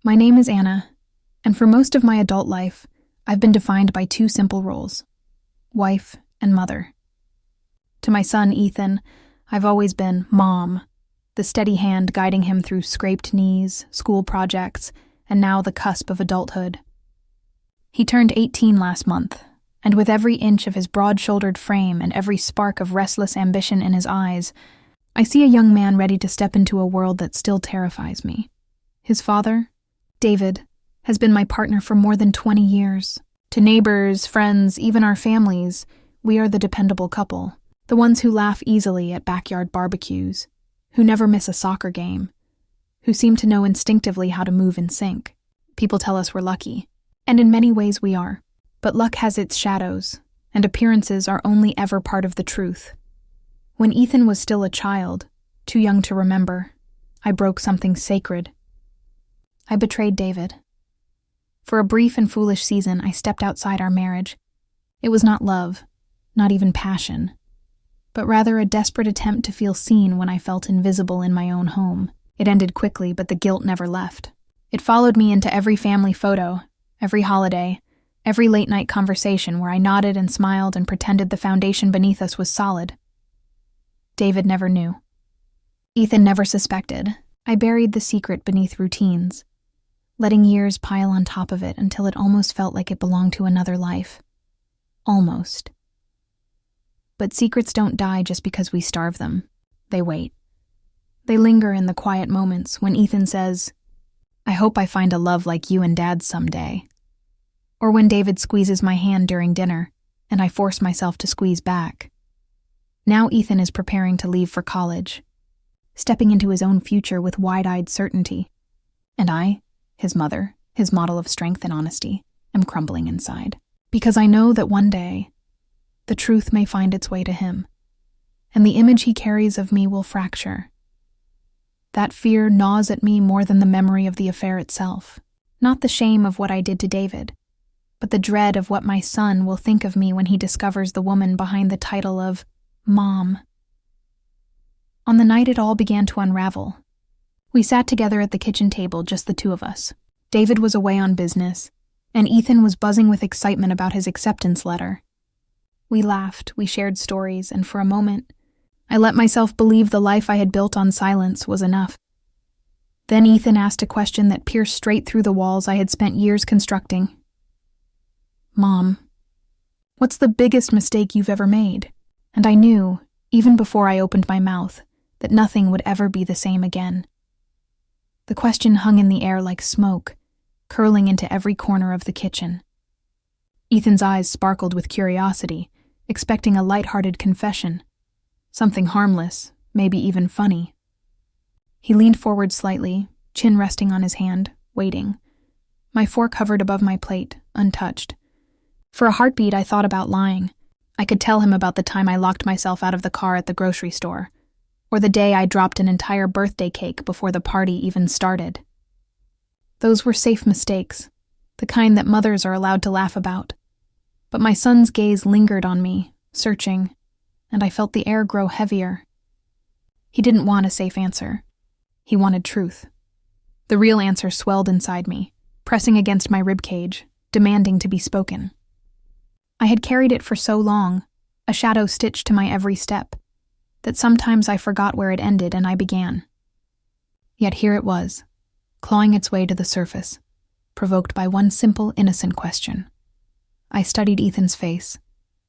My name is Anna, and for most of my adult life, I've been defined by two simple roles: wife and mother. To my son, Ethan, I've always been mom, the steady hand guiding him through scraped knees, school projects, and now the cusp of adulthood. He turned 18 last month, and with every inch of his broad-shouldered frame and every spark of restless ambition in his eyes, I see a young man ready to step into a world that still terrifies me. His father, David, has been my partner for more than 20 years. To neighbors, friends, even our families, we are the dependable couple, the ones who laugh easily at backyard barbecues, who never miss a soccer game, who seem to know instinctively how to move in sync. People tell us we're lucky, and in many ways we are. But luck has its shadows, and appearances are only ever part of the truth. When Ethan was still a child, too young to remember, I broke something sacred. I betrayed David. For a brief and foolish season, I stepped outside our marriage. It was not love, not even passion, but rather a desperate attempt to feel seen when I felt invisible in my own home. It ended quickly, but the guilt never left. It followed me into every family photo, every holiday, every late-night conversation where I nodded and smiled and pretended the foundation beneath us was solid. David never knew. Ethan never suspected. I buried the secret beneath routines, letting years pile on top of it until it almost felt like it belonged to another life. Almost. But secrets don't die just because we starve them. They wait. They linger in the quiet moments when Ethan says, "I hope I find a love like you and Dad someday." Or when David squeezes my hand during dinner, and I force myself to squeeze back. Now Ethan is preparing to leave for college, stepping into his own future with wide-eyed certainty. And I, his mother, his model of strength and honesty, am crumbling inside. Because I know that one day, the truth may find its way to him, and the image he carries of me will fracture. That fear gnaws at me more than the memory of the affair itself. Not the shame of what I did to David, but the dread of what my son will think of me when he discovers the woman behind the title of Mom. On the night it all began to unravel, we sat together at the kitchen table, just the two of us. David was away on business, and Ethan was buzzing with excitement about his acceptance letter. We laughed, we shared stories, and for a moment, I let myself believe the life I had built on silence was enough. Then Ethan asked a question that pierced straight through the walls I had spent years constructing. "Mom, what's the biggest mistake you've ever made?" And I knew, even before I opened my mouth, that nothing would ever be the same again. The question hung in the air like smoke, curling into every corner of the kitchen. Ethan's eyes sparkled with curiosity, expecting a light-hearted confession. Something harmless, maybe even funny. He leaned forward slightly, chin resting on his hand, waiting. My fork hovered above my plate, untouched. For a heartbeat, I thought about lying. I could tell him about the time I locked myself out of the car at the grocery store, or the day I dropped an entire birthday cake before the party even started. Those were safe mistakes, the kind that mothers are allowed to laugh about. But my son's gaze lingered on me, searching, and I felt the air grow heavier. He didn't want a safe answer. He wanted truth. The real answer swelled inside me, pressing against my ribcage, demanding to be spoken. I had carried it for so long, a shadow stitched to my every step, that sometimes I forgot where it ended and I began. Yet here it was, clawing its way to the surface, provoked by one simple, innocent question. I studied Ethan's face,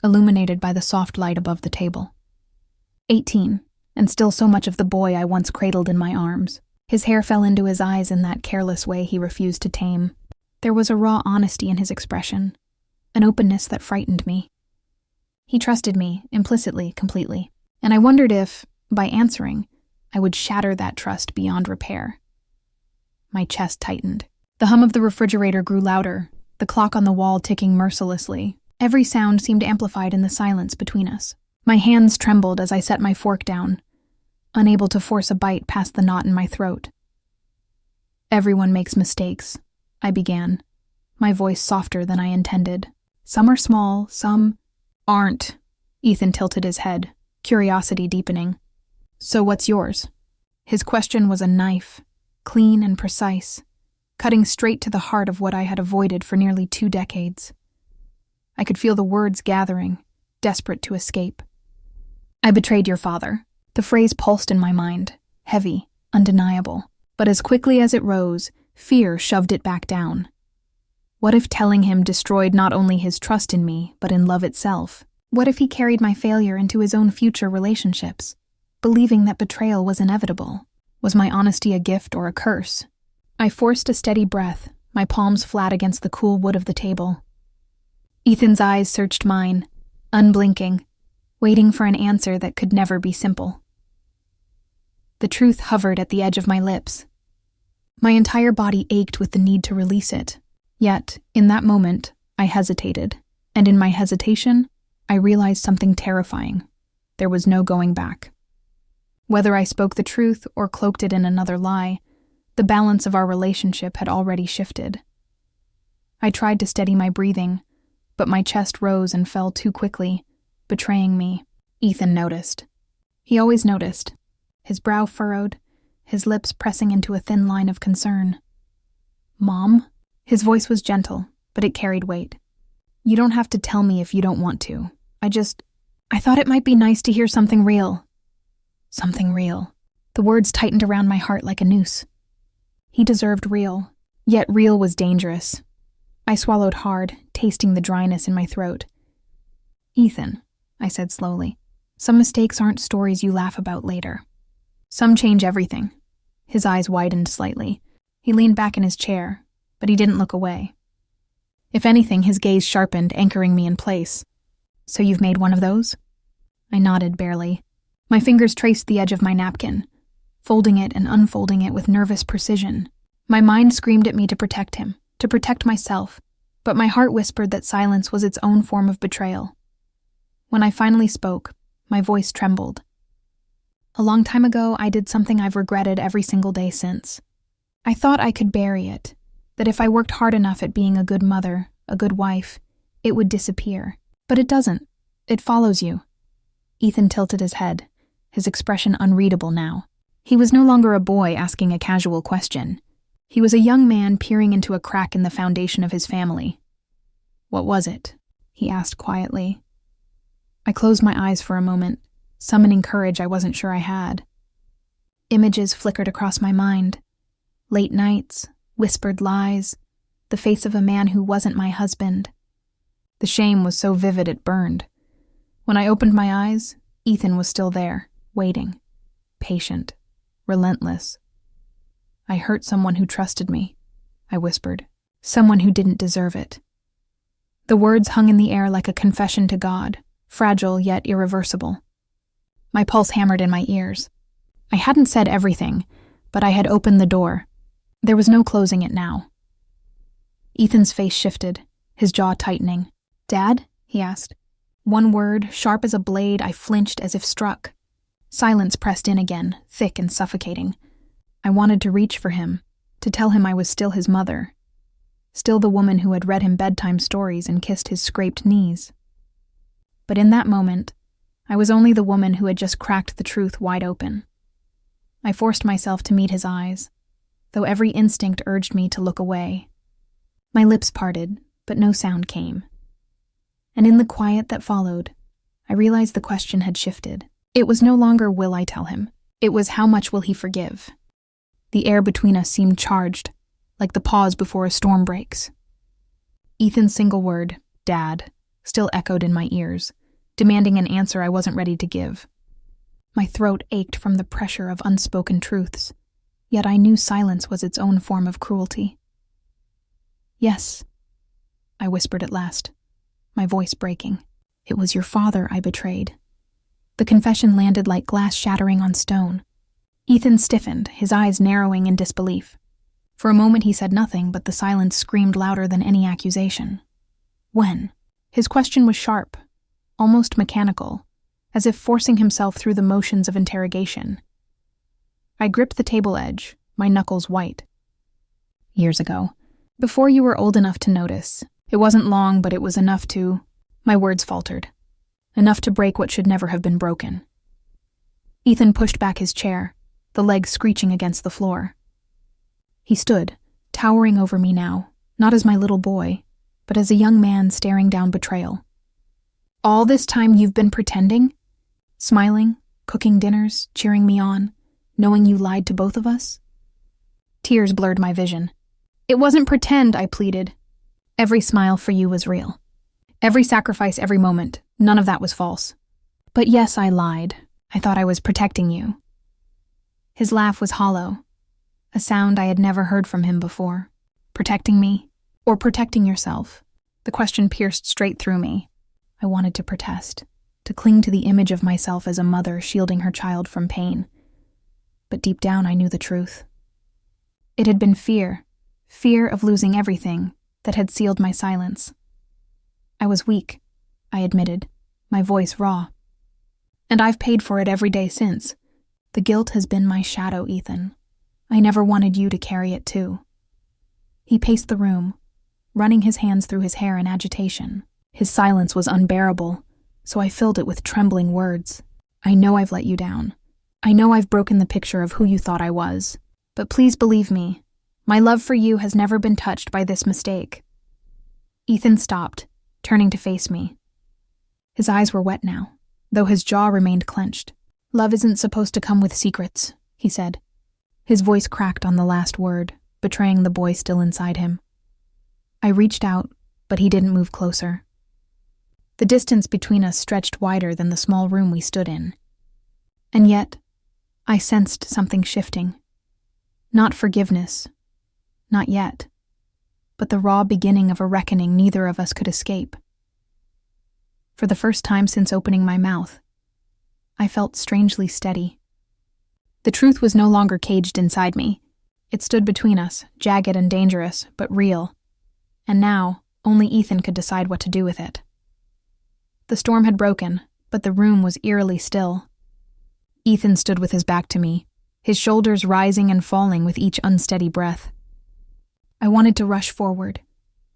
illuminated by the soft light above the table. 18, and still so much of the boy I once cradled in my arms. His hair fell into his eyes in that careless way he refused to tame. There was a raw honesty in his expression, an openness that frightened me. He trusted me, implicitly, completely, and I wondered if, by answering, I would shatter that trust beyond repair. My chest tightened. The hum of the refrigerator grew louder, the clock on the wall ticking mercilessly. Every sound seemed amplified in the silence between us. My hands trembled as I set my fork down, unable to force a bite past the knot in my throat. "Everyone makes mistakes," I began, my voice softer than I intended. "Some are small, some aren't." Ethan tilted his head, curiosity deepening. "So what's yours?" His question was a knife, clean and precise, cutting straight to the heart of what I had avoided for nearly 2 decades. I could feel the words gathering, desperate to escape. "I betrayed your father." The phrase pulsed in my mind, heavy, undeniable. But as quickly as it rose, fear shoved it back down. What if telling him destroyed not only his trust in me, but in love itself? What if he carried my failure into his own future relationships, believing that betrayal was inevitable? Was my honesty a gift or a curse? I forced a steady breath, my palms flat against the cool wood of the table. Ethan's eyes searched mine, unblinking, waiting for an answer that could never be simple. The truth hovered at the edge of my lips. My entire body ached with the need to release it. Yet, in that moment, I hesitated, and in my hesitation, I realized something terrifying. There was no going back. Whether I spoke the truth or cloaked it in another lie, the balance of our relationship had already shifted. I tried to steady my breathing, but my chest rose and fell too quickly, betraying me. Ethan noticed. He always noticed, his brow furrowed, his lips pressing into a thin line of concern. "Mom?" His voice was gentle, but it carried weight. "You don't have to tell me if you don't want to. I thought it might be nice to hear something real." Something real. The words tightened around my heart like a noose. He deserved real, yet real was dangerous. I swallowed hard, tasting the dryness in my throat. "Ethan," I said slowly, "some mistakes aren't stories you laugh about later. Some change everything." His eyes widened slightly. He leaned back in his chair, but he didn't look away. If anything, his gaze sharpened, anchoring me in place. "So you've made one of those?" I nodded barely. My fingers traced the edge of my napkin, folding it and unfolding it with nervous precision. My mind screamed at me to protect him, to protect myself, but my heart whispered that silence was its own form of betrayal. When I finally spoke, my voice trembled. "A long time ago, I did something I've regretted every single day since. I thought I could bury it, that if I worked hard enough at being a good mother, a good wife, it would disappear. But it doesn't. It follows you." Ethan tilted his head, his expression unreadable now. He was no longer a boy asking a casual question. He was a young man peering into a crack in the foundation of his family. "What was it?" he asked quietly. I closed my eyes for a moment, summoning courage I wasn't sure I had. Images flickered across my mind. Late nights, whispered lies, the face of a man who wasn't my husband. The shame was so vivid it burned. When I opened my eyes, Ethan was still there, waiting, patient, relentless. "I hurt someone who trusted me," I whispered. "Someone who didn't deserve it." The words hung in the air like a confession to God, fragile yet irreversible. My pulse hammered in my ears. I hadn't said everything, but I had opened the door. There was no closing it now. Ethan's face shifted, his jaw tightening. "Dad?" he asked. One word, sharp as a blade, I flinched as if struck. Silence pressed in again, thick and suffocating. I wanted to reach for him, to tell him I was still his mother, still the woman who had read him bedtime stories and kissed his scraped knees. But in that moment, I was only the woman who had just cracked the truth wide open. I forced myself to meet his eyes, though every instinct urged me to look away. My lips parted, but no sound came. And in the quiet that followed, I realized the question had shifted. It was no longer will I tell him, it was how much will he forgive. The air between us seemed charged, like the pause before a storm breaks. Ethan's single word, "Dad," still echoed in my ears, demanding an answer I wasn't ready to give. My throat ached from the pressure of unspoken truths, yet I knew silence was its own form of cruelty. "Yes," I whispered at last, my voice breaking. "It was your father I betrayed." The confession landed like glass shattering on stone. Ethan stiffened, his eyes narrowing in disbelief. For a moment he said nothing, but the silence screamed louder than any accusation. "When?" His question was sharp, almost mechanical, as if forcing himself through the motions of interrogation. I gripped the table edge, my knuckles white. "Years ago. Before you were old enough to notice. It wasn't long, but it was enough to..." My words faltered. Enough to break what should never have been broken. Ethan pushed back his chair, the legs screeching against the floor. He stood, towering over me now, not as my little boy, but as a young man staring down betrayal. All this time you've been pretending? Smiling, cooking dinners, cheering me on, knowing you lied to both of us? Tears blurred my vision. It wasn't pretend, I pleaded. Every smile for you was real. Every sacrifice, every moment, none of that was false. But yes, I lied. I thought I was protecting you. His laugh was hollow, a sound I had never heard from him before. Protecting me, or protecting yourself? The question pierced straight through me. I wanted to protest, to cling to the image of myself as a mother shielding her child from pain. But deep down I knew the truth. It had been fear of losing everything, that had sealed my silence. I was weak, I admitted, my voice raw. And I've paid for it every day since. The guilt has been my shadow, Ethan. I never wanted you to carry it too. He paced the room, running his hands through his hair in agitation. His silence was unbearable, so I filled it with trembling words. I know I've let you down. I know I've broken the picture of who you thought I was. But please believe me, my love for you has never been touched by this mistake. Ethan stopped, turning to face me. His eyes were wet now, though his jaw remained clenched. Love isn't supposed to come with secrets, he said. His voice cracked on the last word, betraying the boy still inside him. I reached out, but he didn't move closer. The distance between us stretched wider than the small room we stood in. And yet, I sensed something shifting. Not forgiveness, not yet, but the raw beginning of a reckoning neither of us could escape. For the first time since opening my mouth, I felt strangely steady. The truth was no longer caged inside me. It stood between us, jagged and dangerous, but real. And now, only Ethan could decide what to do with it. The storm had broken, but the room was eerily still. Ethan stood with his back to me, his shoulders rising and falling with each unsteady breath. I wanted to rush forward,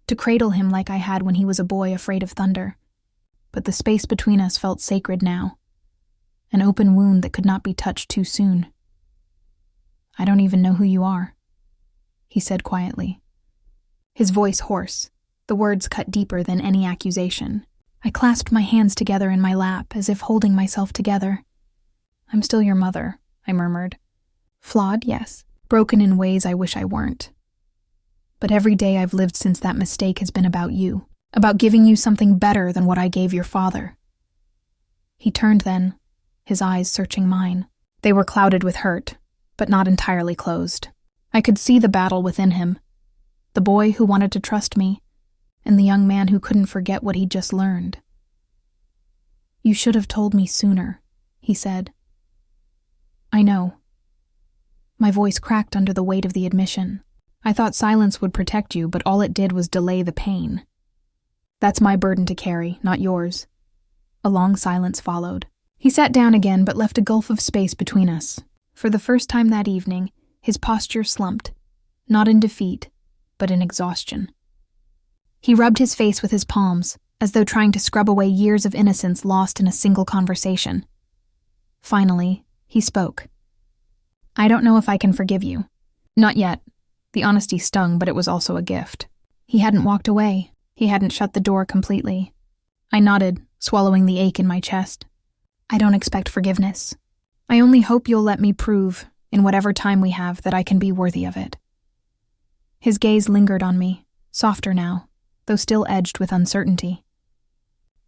to cradle him like I had when he was a boy afraid of thunder. But the space between us felt sacred now, an open wound that could not be touched too soon. I don't even know who you are, he said quietly. His voice hoarse, the words cut deeper than any accusation. I clasped my hands together in my lap as if holding myself together. I'm still your mother, I murmured. Flawed, yes. Broken in ways I wish I weren't. But every day I've lived since that mistake has been about you, about giving you something better than what I gave your father. He turned then, his eyes searching mine. They were clouded with hurt, but not entirely closed. I could see the battle within him, the boy who wanted to trust me, and the young man who couldn't forget what he'd just learned. You should have told me sooner, he said. I know. My voice cracked under the weight of the admission. I thought silence would protect you, but all it did was delay the pain. That's my burden to carry, not yours. A long silence followed. He sat down again, but left a gulf of space between us. For the first time that evening, his posture slumped, not in defeat, but in exhaustion. He rubbed his face with his palms, as though trying to scrub away years of innocence lost in a single conversation. Finally, he spoke. I don't know if I can forgive you. Not yet. The honesty stung, but it was also a gift. He hadn't walked away. He hadn't shut the door completely. I nodded, swallowing the ache in my chest. I don't expect forgiveness. I only hope you'll let me prove, in whatever time we have, that I can be worthy of it. His gaze lingered on me, softer now, though still edged with uncertainty.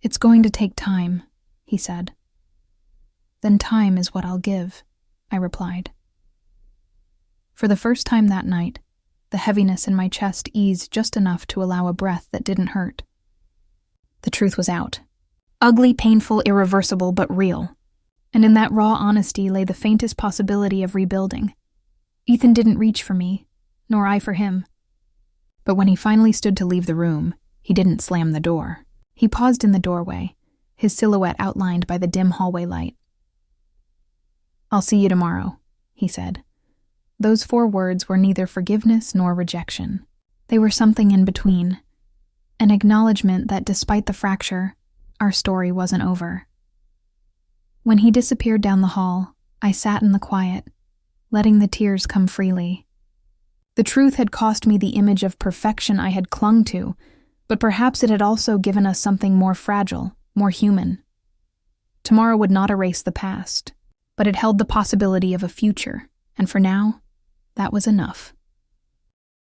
It's going to take time, he said. Then time is what I'll give, I replied. For the first time that night, the heaviness in my chest eased just enough to allow a breath that didn't hurt. The truth was out. Ugly, painful, irreversible, but real. And in that raw honesty lay the faintest possibility of rebuilding. Ethan didn't reach for me, nor I for him. But when he finally stood to leave the room, he didn't slam the door. He paused in the doorway, his silhouette outlined by the dim hallway light. I'll see you tomorrow, he said. Those 4 words were neither forgiveness nor rejection. They were something in between, an acknowledgement that despite the fracture, our story wasn't over. When he disappeared down the hall, I sat in the quiet, letting the tears come freely. The truth had cost me the image of perfection I had clung to, but perhaps it had also given us something more fragile, more human. Tomorrow would not erase the past, but it held the possibility of a future, and for now, that was enough.